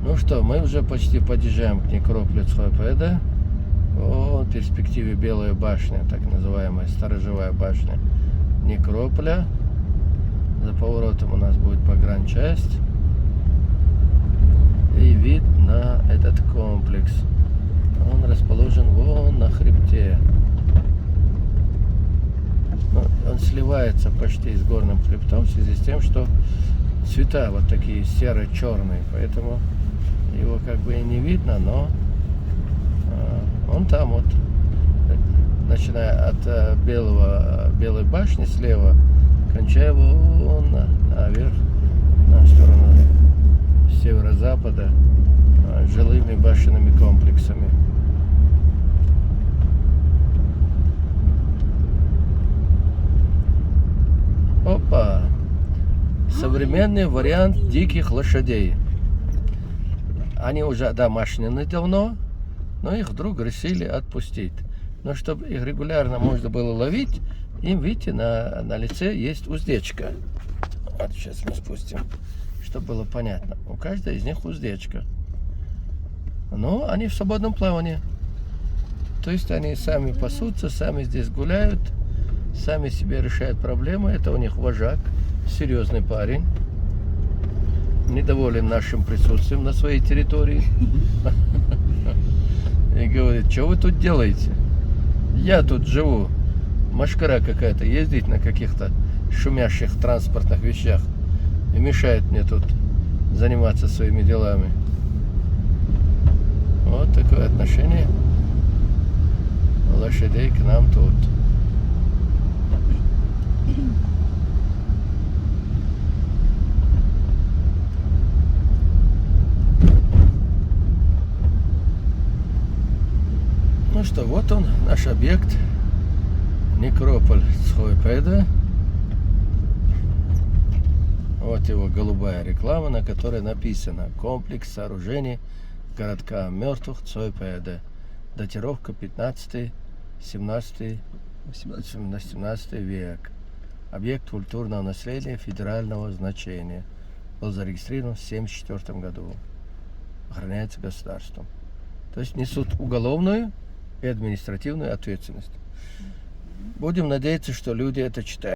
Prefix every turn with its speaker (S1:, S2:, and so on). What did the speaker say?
S1: Ну что, мы уже почти подъезжаем к некрополю Цхойпеде. В перспективе Белая башня, так называемая сторожевая башня некрополя. За поворотом у нас будет погранчасть. И вид на этот комплекс. Он расположен вон на хребте. Он сливается почти с горным хребтом в связи с тем, что цвета вот такие серо-черные, поэтому его как бы и не видно, но он там вот, начиная от Белой башни слева, кончая вон наверх, на сторону северо-запада, жилыми башенными комплексами. Опа! Современный вариант диких лошадей. Они уже домашние давно, но их вдруг решили отпустить. Но чтобы их регулярно можно было ловить, им, видите, на лице есть уздечка. Вот сейчас мы спустим, чтобы было понятно. У каждой из них уздечка. Но они в свободном плавании. То есть они сами пасутся, сами здесь гуляют, сами себе решают проблемы. Это у них вожак, серьезный парень, недоволен нашим присутствием на своей территории. И говорит: что вы тут делаете? Я тут живу. Машкара какая-то, ездить на каких-то шумящих транспортных вещах и мешает мне тут заниматься своими делами. Вот такое отношение лошадей к нам тут. Ну что, вот он, наш объект, некрополь Цхойпеде. Вот его голубая реклама, на которой написано: комплекс сооружений городка мертвых Цхойпеде. Датировка 15-17 век. Объект культурного наследия федерального значения. Был зарегистрирован в 1974 году. Охраняется государством. То есть несут уголовную и административную ответственность. Будем надеяться, что люди это читают.